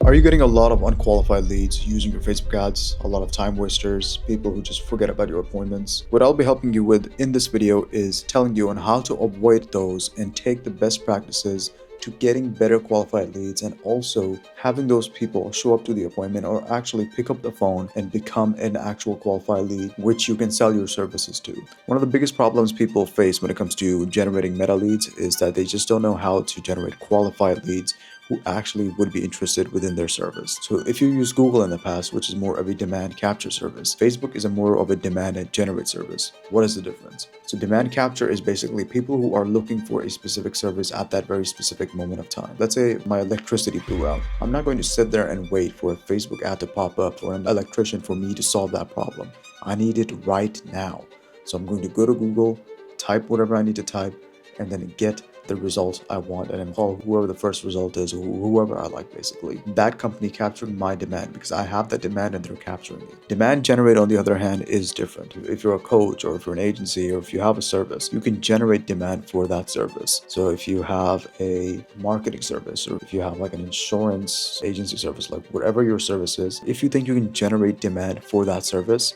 Are you getting a lot of unqualified leads using your Facebook ads? A lot of time wasters, people who just forget about your appointments? What I'll be helping you with in this video is telling you on how to avoid those and take the best practices to getting better qualified leads and also having those people show up to the appointment or actually pick up the phone and become an actual qualified lead which you can sell your services to. One of the biggest problems people face when it comes to generating meta leads is that they just don't know how to generate qualified leads who actually would be interested within their service. So if you use Google in the past, which is more of a demand capture service, Facebook is a more of a demand and generate service. What is the difference? So demand capture is basically people who are looking for a specific service at that very specific moment of time. Let's say my electricity blew out. I'm not going to sit there and wait for a Facebook ad to pop up for an electrician for me to solve that problem. I need it right now. So I'm going to go to Google, type whatever I need to type, and then get the results I want and then call whoever the first result is, or whoever I like basically. That company captured my demand because I have that demand and they're capturing it. Demand generate on the other hand is different. If you're a coach or if you're an agency or if you have a service, you can generate demand for that service. So if you have a marketing service or if you have like an insurance agency service, like whatever your service is, if you think you can generate demand for that service,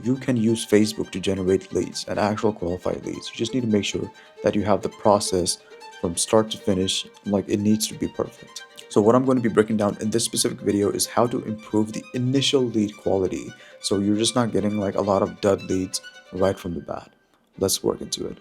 you can use Facebook to generate leads and actual qualified leads. You just need to make sure that you have the process from start to finish, like it needs to be perfect. So what I'm going to be breaking down in this specific video is how to improve the initial lead quality. So you're just not getting like a lot of dud leads right from the bat. Let's work into it.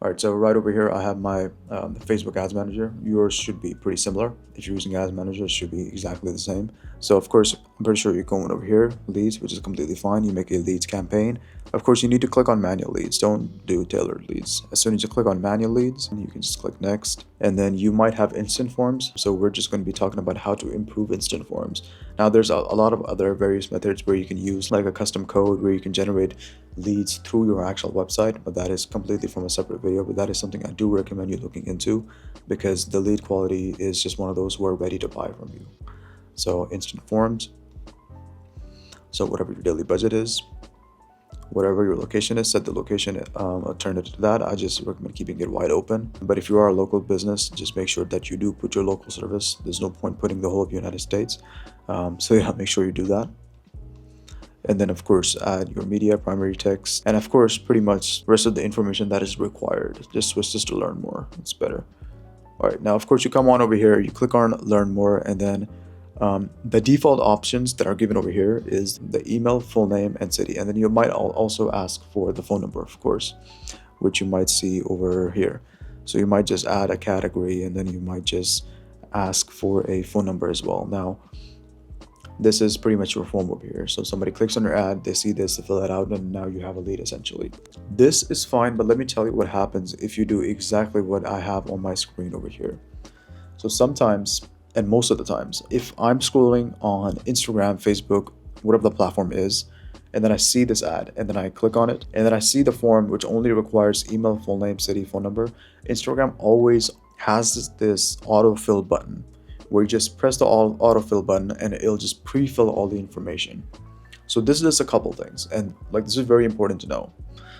Alright, so right over here I have my Facebook Ads Manager. Yours should be pretty similar. If you're using Ads Manager, it should be exactly the same. So of course, I'm pretty sure you're going over here, leads, which is completely fine. You make a leads campaign. Of course, you need to click on manual leads. Don't do tailored leads. As soon as you click on manual leads, you can just click next. And then you might have instant forms. So we're just going to be talking about how to improve instant forms. Now there's a lot of other various methods where you can use like a custom code where you can generate leads through your actual website, but that is completely from a separate video. But that is something I do recommend you looking into because the lead quality is just one of those who are ready to buy from you. So instant forms. So whatever your daily budget is, whatever your location is, set the location alternative to that. I just recommend keeping it wide open. But if you are a local business, just make sure that you do put your local service. There's no point putting the whole of the United States. So yeah, make sure you do that. And then of course add your media, primary text, and of course pretty much the rest of the information that is required. Just switch this to learn more. It's better. All right, now of course you come on over here, you click on learn more, and then the default options that are given over here is the email, full name, and city. And then you might also ask for the phone number, of course, which you might see over here. So you might just add a category and then you might just ask for a phone number as well. Now, this is pretty much your form over here. So somebody clicks on your ad, they see this, they fill it out, and now you have a lead essentially. This is fine, but let me tell you what happens if you do exactly what I have on my screen over here. So sometimes, and most of the times, if I'm scrolling on Instagram, Facebook, whatever the platform is, and then I see this ad and then I click on it and then I see the form which only requires email, full name, city, phone number, Instagram always has this autofill button where you just press the autofill button and it'll just pre-fill all the information. So this is a couple things, and like this is very important to know.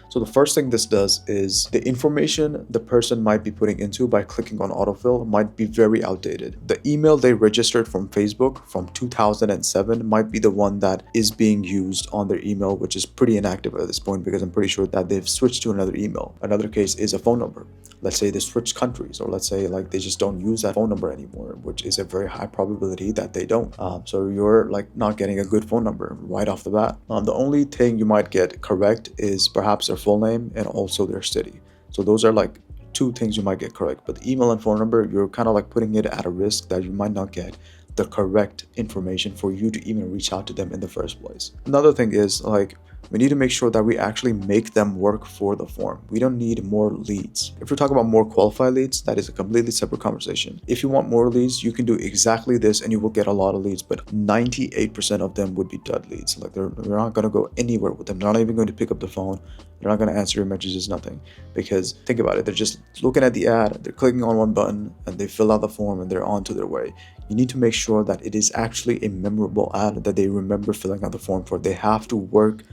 So the first thing this does is the information the person might be putting into by clicking on autofill might be very outdated. The email they registered from Facebook from 2007 might be the one that is being used on their email, which is pretty inactive at this point because I'm pretty sure that they've switched to another email. Another case is a phone number. Let's say they switch countries, or let's say like they just don't use that phone number anymore, which is a very high probability that they don't. So you're like not getting a good phone number right off the bat. The only thing you might get correct is perhaps their full name and also their city. So those are like two things you might get correct. But the email and phone number, you're kind of like putting it at a risk that you might not get the correct information for you to even reach out to them in the first place. Another thing is like we need to make sure that we actually make them work for the form. We don't need more leads. If we're talking about more qualified leads, that is a completely separate conversation. If you want more leads, you can do exactly this and you will get a lot of leads, but 98% of them would be dud leads. Like they're not going to go anywhere with them. They're not even going to pick up the phone. They're not going to answer your messages, nothing. Because think about it, they're just looking at the ad, they're clicking on one button and they fill out the form and they're on to their way. You need to make sure that it is actually a memorable ad that they remember filling out the form for. They have to work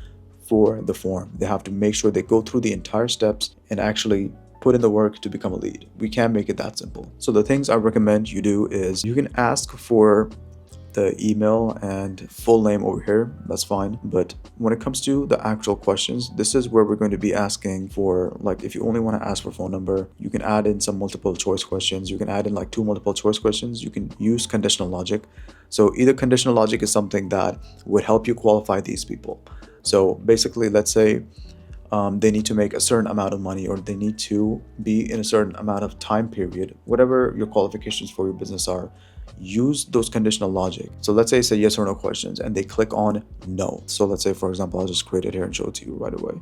for the form. They have to make sure they go through the entire steps and actually put in the work to become a lead. We can make it that simple. So the things I recommend you do is you can ask for the email and full name over here, that's fine. But when it comes to the actual questions, this is where we're going to be asking for, like, if you only want to ask for phone number, you can add in some multiple choice questions. You can add in like 2 multiple choice questions. You can use conditional logic. So either conditional logic is something that would help you qualify these people. So basically, let's say they need to make a certain amount of money, or they need to be in a certain amount of time period, whatever your qualifications for your business are. Use those conditional logic. So let's say it's a yes or no questions and they click on no. So let's say, for example, I'll just create it here and show it to you right away.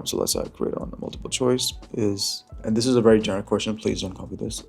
So let's say I create on the multiple choice is, and this is a very generic question, please don't copy this.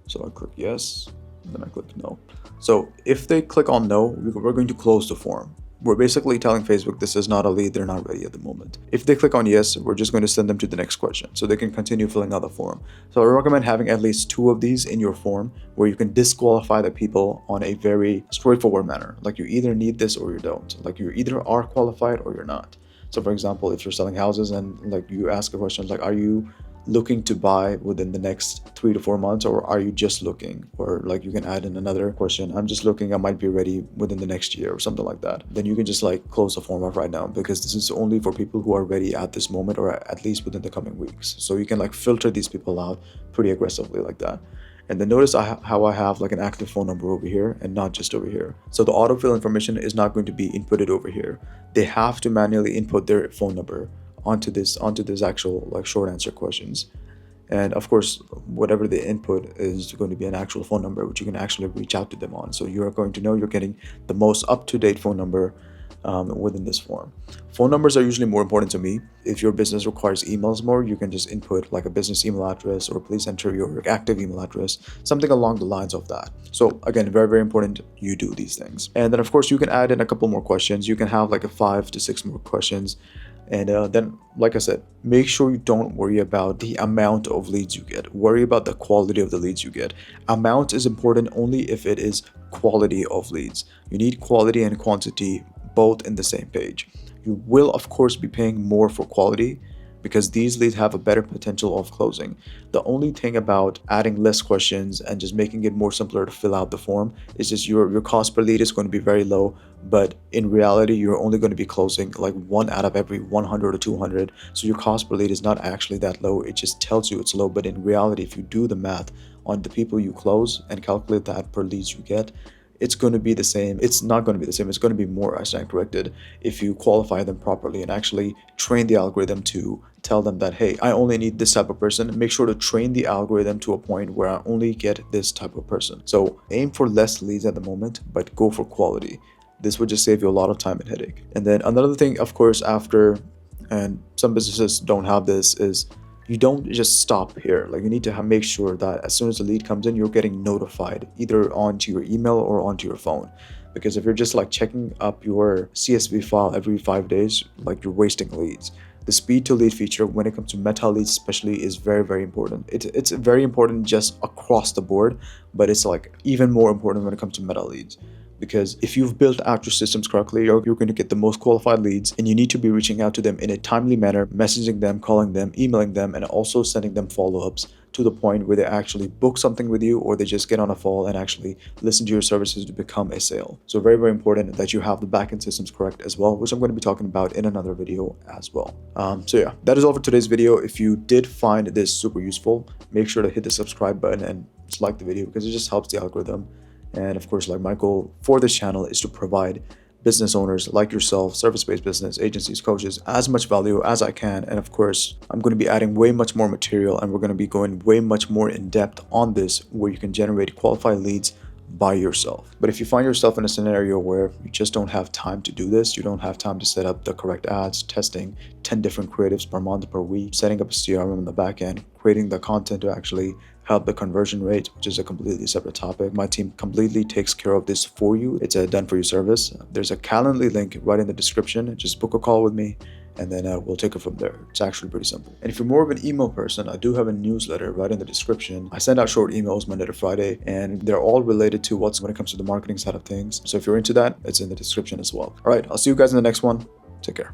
So I click yes, then I click no. So if they click on no, we're going to close the form. We're basically telling Facebook this is not a lead, they're not ready at the moment. If they click on yes, we're just going to send them to the next question so they can continue filling out the form. So I recommend having at least 2 of these in your form where you can disqualify the people on a very straightforward manner. Like you either need this or you don't. Like you either are qualified or you're not. So for example, if you're selling houses and like you ask a question like, are you looking to buy within the next 3 to 4 months, or are you just looking? Or like you can add in another question, I'm just looking, I might be ready within the next year or something like that. Then you can just like close the form off right now, because this is only for people who are ready at this moment, or at least within the coming weeks. So you can like filter these people out pretty aggressively like that. And then notice how I have like an active phone number over here and not just over here. So the autofill information is not going to be inputted over here. They have to manually input their phone number onto this actual like short answer questions. And of course, whatever they input is going to be an actual phone number, which you can actually reach out to them on. So you're going to know you're getting the most up-to-date phone number within this form. Phone numbers are usually more important to me. If your business requires emails more, you can just input like a business email address, or please enter your active email address, something along the lines of that. So again, very, very important you do these things. And then of course, you can add in a couple more questions. You can have like a 5 to 6 more questions. And then, like I said, make sure you don't worry about the amount of leads you get. Worry about the quality of the leads you get. Amount is important only if it is quality of leads. You need quality and quantity both in the same page. You will, of course, be paying more for quality because these leads have a better potential of closing. The only thing about adding less questions and just making it more simpler to fill out the form is just your cost per lead is going to be very low, but in reality, you're only going to be closing like 1 out of every 100 or 200. So your cost per lead is not actually that low. It just tells you it's low, but in reality, if you do the math on the people you close and calculate that per leads you get, it's going to be the same. It's not going to be the same. It's going to be more, I stand corrected, if you qualify them properly and actually train the algorithm to tell them that, hey, I only need this type of person. Make sure to train the algorithm to a point where I only get this type of person. So aim for less leads at the moment, but go for quality. This would just save you a lot of time and headache. And then another thing, of course, after, and some businesses don't have this, is you don't just stop here. Like you need to make sure that as soon as the lead comes in, you're getting notified either onto your email or onto your phone. Because if you're just like checking up your CSV file every 5 days, like you're wasting leads. The speed to lead feature when it comes to meta leads especially is very, very important. It's very important just across the board, but it's like even more important when it comes to meta leads. Because if you've built out your systems correctly, you're going to get the most qualified leads, and you need to be reaching out to them in a timely manner, messaging them, calling them, emailing them, and also sending them follow-ups to the point where they actually book something with you, or they just get on a call and actually listen to your services to become a sale. So very, very important that you have the backend systems correct as well, which I'm going to be talking about in another video as well. So yeah, that is all for today's video. If you did find this super useful, make sure to hit the subscribe button and just like the video, because it just helps the algorithm. And of course, like my goal for this channel is to provide business owners like yourself, service-based business, agencies, coaches, as much value as I can. And of course, I'm going to be adding way much more material, and we're going to be going way much more in depth on this, where you can generate qualified leads by yourself. But if you find yourself in a scenario where you just don't have time to do this, you don't have time to set up the correct ads, testing 10 different creatives per month, per week, setting up a CRM in the back end, creating the content to actually help the conversion rate, which is a completely separate topic. My team completely takes care of this for you. It's a done for you service. There's a Calendly link right in the description. Just book a call with me, and then we'll take it from there. It's actually pretty simple. And if you're more of an email person, I do have a newsletter right in the description. I send out short emails Monday to Friday, and they're all related to when it comes to the marketing side of things. So if you're into that, it's in the description as well. All right, I'll see you guys in the next one. Take care.